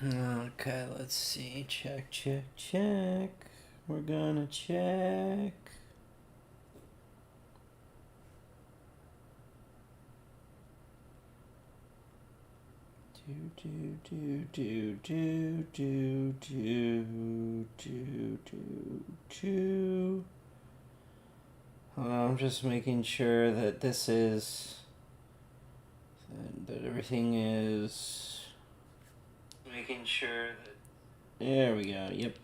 Okay, let's see. Check. We're gonna check. I'm just making sure that this is that everything is making sure that there we go. Yep.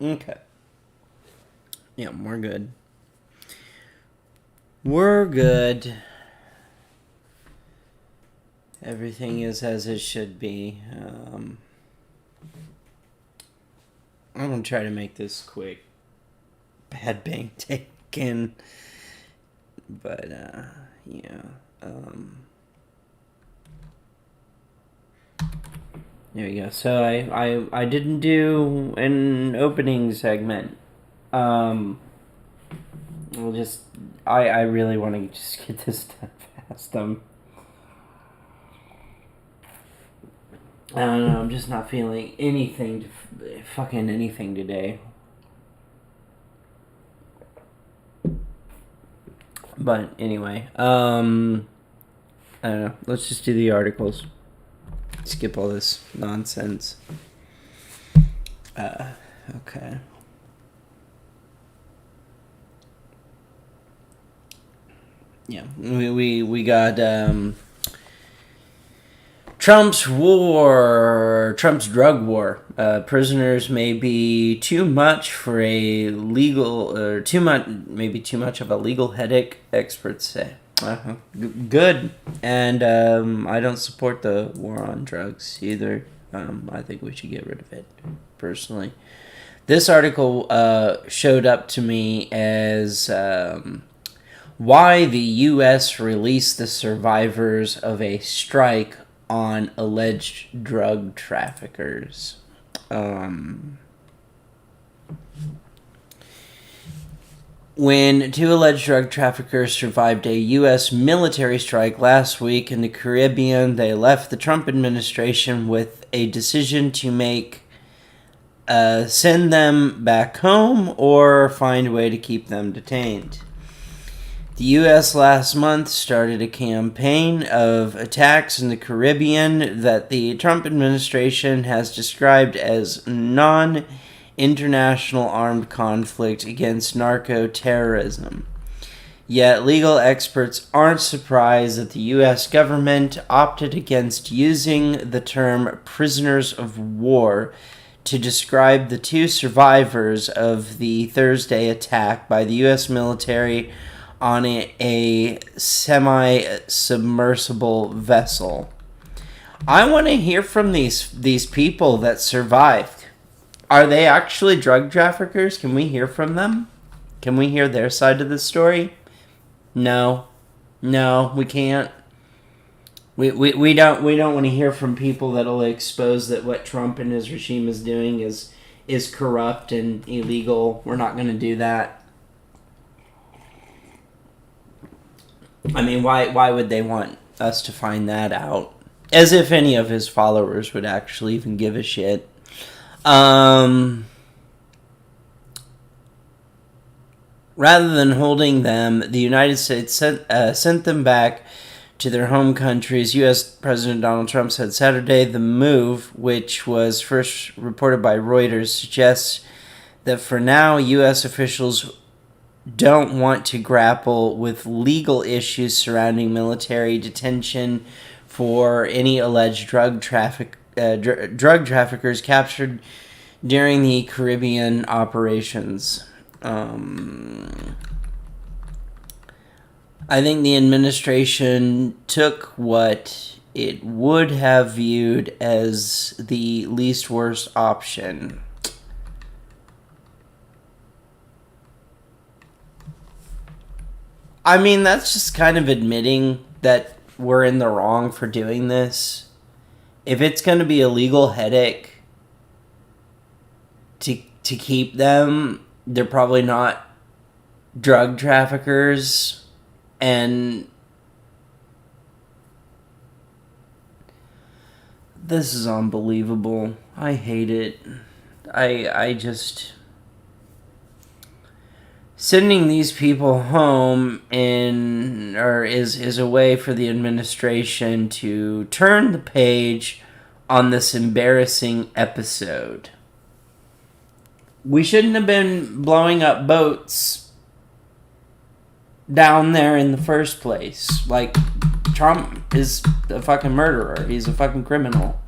Okay. Yeah, we're good. We're good. Everything is as it should be. I'm gonna try to make this quick. Bad bank taken, but yeah. There we go. So I didn't do an opening segment. We'll just I really want to just get this done fast. I don't know. I'm just not feeling fucking anything today. But anyway, I don't know. Let's just do the articles. Skip all this nonsense. Okay. Yeah, we got Trump's drug war. Prisoners may be too much for a legal, or too much of a legal headache, experts say. Good. And I don't support the war on drugs either. I think we should get rid of it, personally. This article showed up to me as why the U.S. released the survivors of a strike on alleged drug traffickers. When two alleged drug traffickers survived a U.S. military strike last week in the Caribbean, they left the Trump administration with a decision to make: send them back home or find a way to keep them detained. The U.S. last month started a campaign of attacks in the Caribbean that the Trump administration has described as non-international armed conflict against narco-terrorism. Yet legal experts aren't surprised that the U.S. government opted against using the term prisoners of war to describe the two survivors of the Thursday attack by the U.S. military on a semi-submersible vessel. I want to hear from these people that survived. Are they actually drug traffickers? Can we hear from them? Can we hear their side of the story? No, we can't. We don't want to hear from people that'll expose that what Trump and his regime is doing is corrupt and illegal. We're not going to do that. I mean, why would they want us to find that out? As if any of his followers would actually even give a shit. Rather than holding them, the United States sent them back to their home countries. U.S. President Donald Trump said Saturday the move, which was first reported by Reuters, suggests that for now, U.S. officials don't want to grapple with legal issues surrounding military detention for any alleged drug traffickers captured during the Caribbean operations. I think the administration took what it would have viewed as the least worst option. I mean, that's just kind of admitting that we're in the wrong for doing this. If it's going to be a legal headache to keep them, they're probably not drug traffickers. And This is unbelievable. I hate it. I just... Sending these people home is a way for the administration to turn the page on this embarrassing episode. We shouldn't have been blowing up boats down there in the first place. Like, Trump is a fucking murderer. He's a fucking criminal.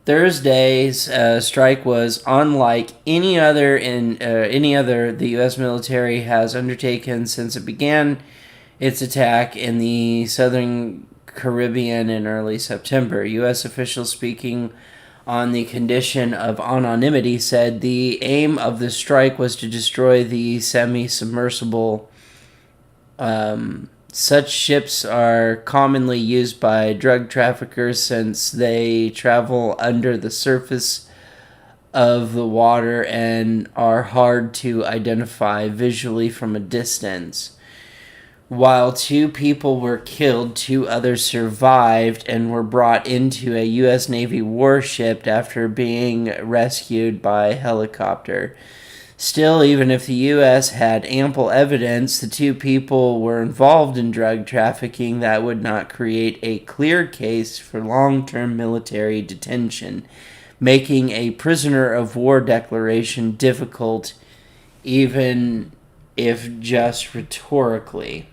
Thursday's strike was unlike any other the U.S. military has undertaken since it began its attack in the southern Caribbean in early September. U.S. officials speaking on the condition of anonymity said the aim of the strike was to destroy the semi-submersible. Such ships are commonly used by drug traffickers since they travel under the surface of the water and are hard to identify visually from a distance. While 2 people were killed, 2 others survived and were brought into a U.S. Navy warship after being rescued by helicopter. Still, even if the U.S. had ample evidence the 2 people were involved in drug trafficking, that would not create a clear case for long-term military detention, making a prisoner of war declaration difficult, even if just rhetorically.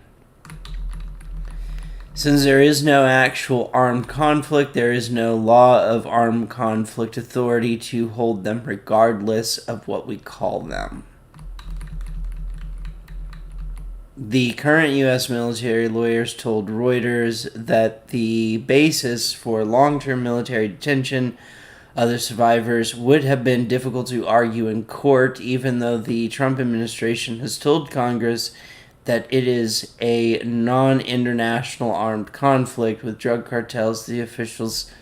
Since there is no actual armed conflict, there is no law of armed conflict authority to hold them regardless of what we call them. The current U.S. military lawyers told Reuters that the basis for long-term military detention other survivors would have been difficult to argue in court, even though the Trump administration has told Congress that it is a non-international armed conflict with drug cartels. The officials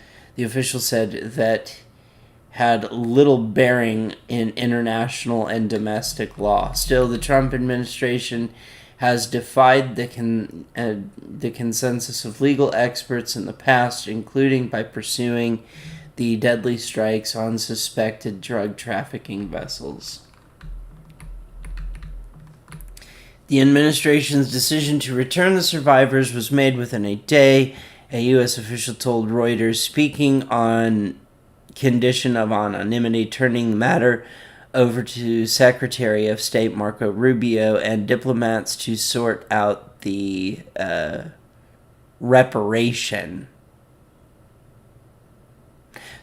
said that had little bearing in international and domestic law. Still, the Trump administration has defied the consensus of legal experts in the past, including by pursuing the deadly strikes on suspected drug trafficking vessels. The administration's decision to return the survivors was made within a day, a U.S. official told Reuters, speaking on condition of anonymity, turning the matter over to Secretary of State Marco Rubio and diplomats to sort out the reparation.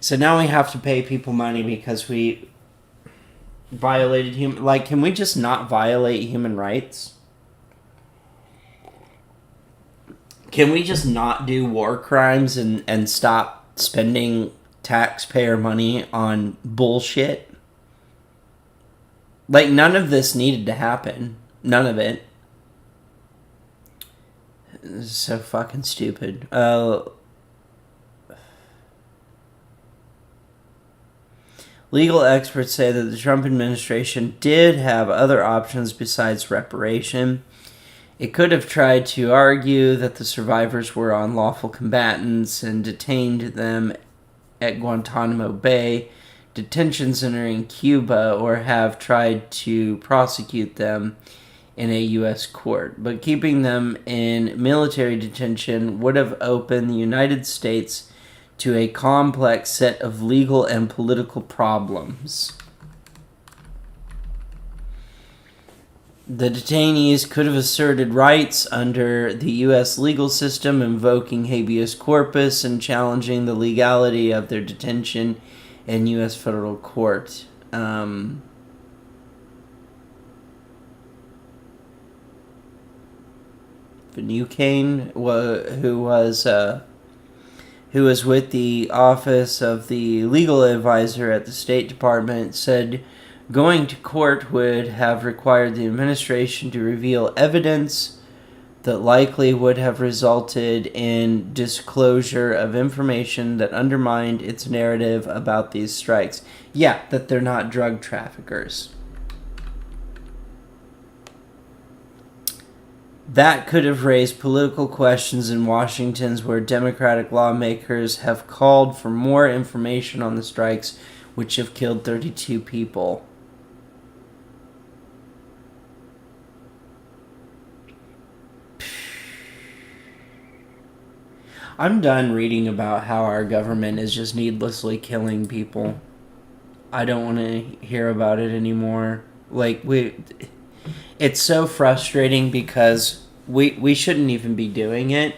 So now we have to pay people money because we violated human... Like, can we just not violate human rights? Can we just not do war crimes and stop spending taxpayer money on bullshit? Like, none of this needed to happen. None of it. This is so fucking stupid. Legal experts say that the Trump administration did have other options besides reparation. It could have tried to argue that the survivors were unlawful combatants and detained them at Guantanamo Bay detention center in Cuba, or have tried to prosecute them in a U.S. court. But keeping them in military detention would have opened the United States to a complex set of legal and political problems. The detainees could have asserted rights under the U.S. legal system, invoking habeas corpus and challenging the legality of their detention in U.S. federal court. Finucane, who was with the office of the legal advisor at the State Department, said going to court would have required the administration to reveal evidence that likely would have resulted in disclosure of information that undermined its narrative about these strikes. Yeah, that they're not drug traffickers. That could have raised political questions in Washington's, where Democratic lawmakers have called for more information on the strikes, which have killed 32 people. I'm done reading about how our government is just needlessly killing people. I don't want to hear about it anymore. It's so frustrating because we shouldn't even be doing it.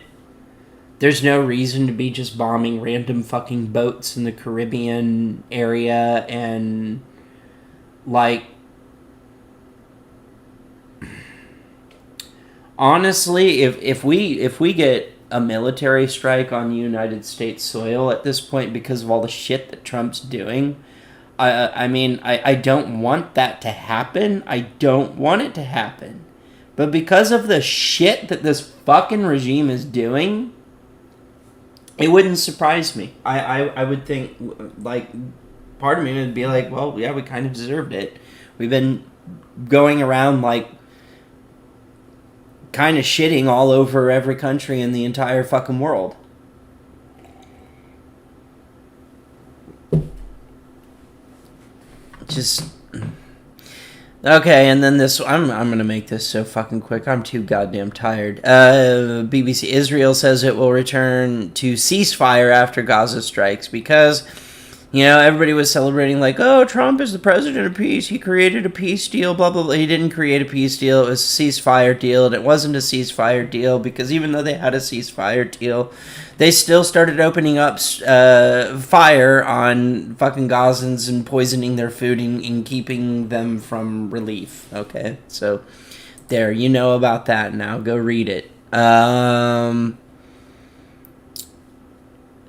There's no reason to be just bombing random fucking boats in the Caribbean area and honestly, if we get a military strike on United States soil at this point because of all the shit that Trump's doing, I don't want that to happen. I don't want it to happen. But because of the shit that this fucking regime is doing, it wouldn't surprise me. I would think, part of me would be like, well, yeah, we kind of deserved it. We've been going around, kind of shitting all over every country in the entire fucking world. Just okay, and then this. I'm gonna make this so fucking quick. I'm too goddamn tired. BBC Israel says it will return to ceasefire after Gaza strikes because, everybody was celebrating oh, Trump is the president of peace. He created a peace deal. Blah blah blah. He didn't create a peace deal. It was a ceasefire deal, and it wasn't a ceasefire deal because even though they had a ceasefire deal, they still started opening up fire on fucking Gazans and poisoning their food and keeping them from relief. Okay, so there, you know about that now. Go read it.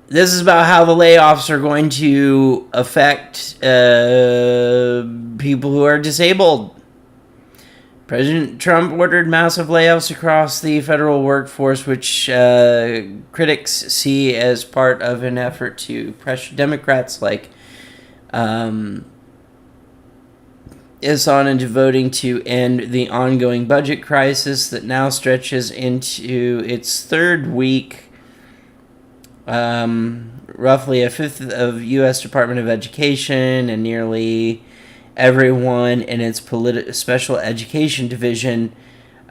This is about how the layoffs are going to affect people who are disabled. President Trump ordered massive layoffs across the federal workforce, which critics see as part of an effort to pressure Democrats is on into voting to end the ongoing budget crisis that now stretches into its third week. Roughly a fifth of U.S. Department of Education and nearly everyone in its special education division,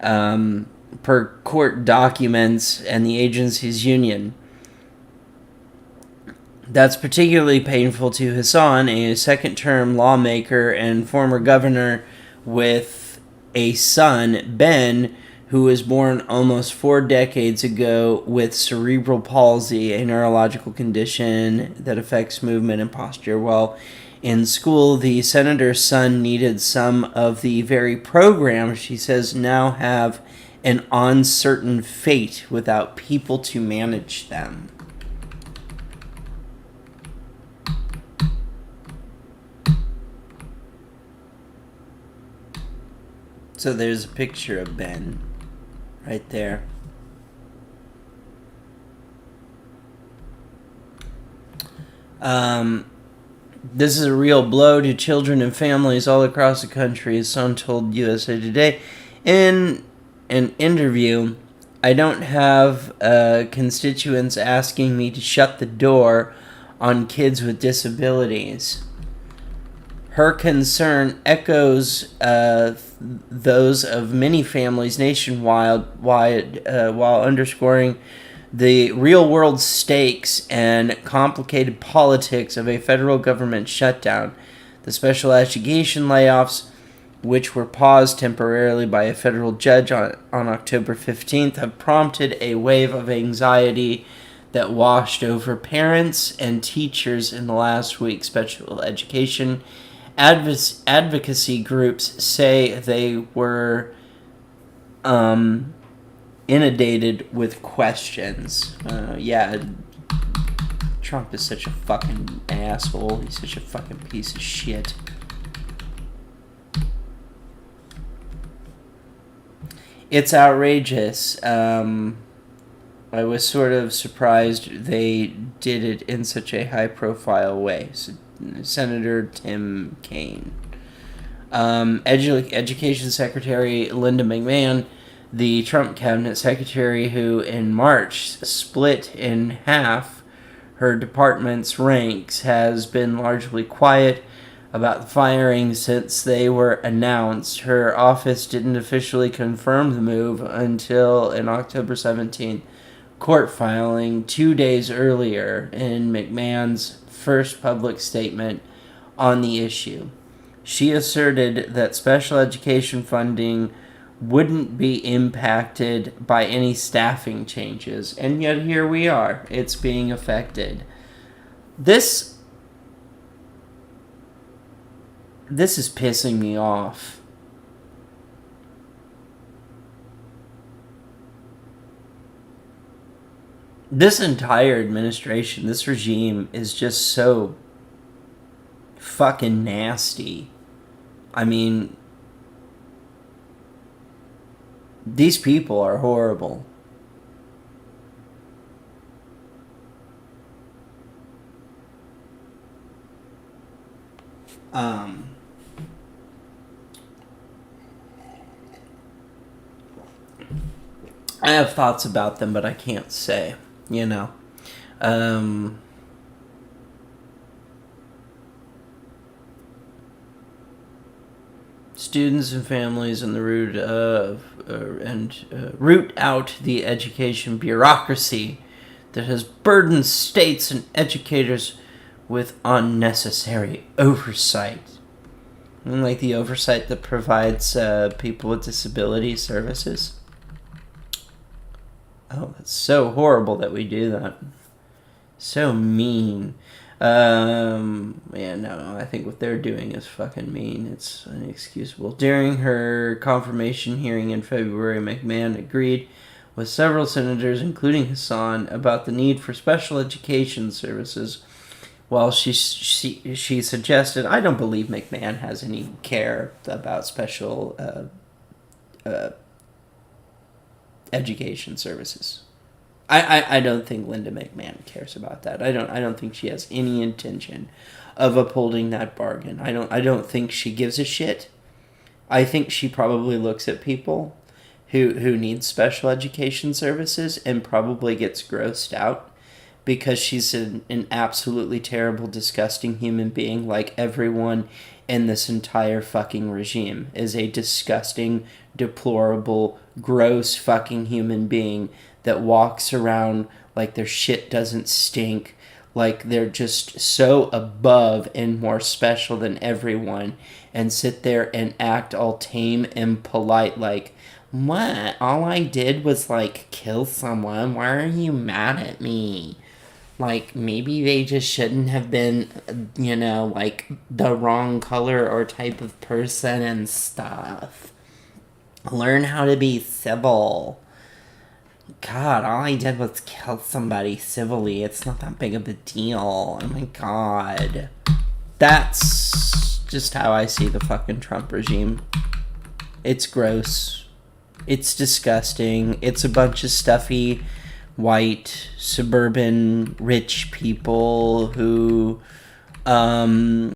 per court documents and the agency's union. That's particularly painful to Hassan, a second-term lawmaker and former governor with a son, Ben, who was born almost 4 decades ago with cerebral palsy, a neurological condition that affects movement and posture. While in school, the senator's son needed some of the very programs she says now have an uncertain fate without people to manage them. So there's a picture of Ben right there. This is a real blow to children and families all across the country, as Son told USA Today. In an interview, I don't have constituents asking me to shut the door on kids with disabilities. Her concern echoes those of many families nationwide, while underscoring the real-world stakes and complicated politics of a federal government shutdown. The special education layoffs, which were paused temporarily by a federal judge on October 15th, have prompted a wave of anxiety that washed over parents and teachers in the last week. Special education advocacy groups say they were inundated with questions. Trump is such a fucking asshole. He's such a fucking piece of shit. It's outrageous. I was sort of surprised they did it in such a high-profile way. Senator Tim Kaine. Education Secretary Linda McMahon The Trump cabinet secretary, who in March split in half her department's ranks, has been largely quiet about the firing since they were announced. Her office didn't officially confirm the move until an October 17th court filing 2 days earlier in McMahon's first public statement on the issue. She asserted that special education funding wouldn't be impacted by any staffing changes, and yet here we are. It's being affected. This is pissing me off. This entire administration, this regime, is just so fucking nasty. I mean, these people are horrible. I have thoughts about them, but I can't say, you know. Students and families in the root out the education bureaucracy that has burdened states and educators with unnecessary oversight. Like the oversight that provides people with disability services. Oh, that's so horrible that we do that. So mean. I think what they're doing is fucking mean. It's inexcusable. During her confirmation hearing in February, McMahon agreed with several senators, including Hassan, about the need for special education services. While she suggested, I don't believe McMahon has any care about special education services. I don't think Linda McMahon cares about that. I don't think she has any intention of upholding that bargain. I don't think she gives a shit. I think she probably looks at people who need special education services and probably gets grossed out because she's an absolutely terrible, disgusting human being, like everyone in this entire fucking regime is a disgusting, deplorable, gross fucking human being that walks around like their shit doesn't stink, like they're just so above and more special than everyone, and sit there and act all tame and polite like, what? All I did was, like, kill someone. Why are you mad at me? Like, maybe they just shouldn't have been, like, the wrong color or type of person and stuff. Learn how to be civil. God, all I did was kill somebody civilly. It's not that big of a deal. Oh my god. That's just how I see the fucking Trump regime. It's gross. It's disgusting. It's a bunch of stuffy, white, suburban, rich people who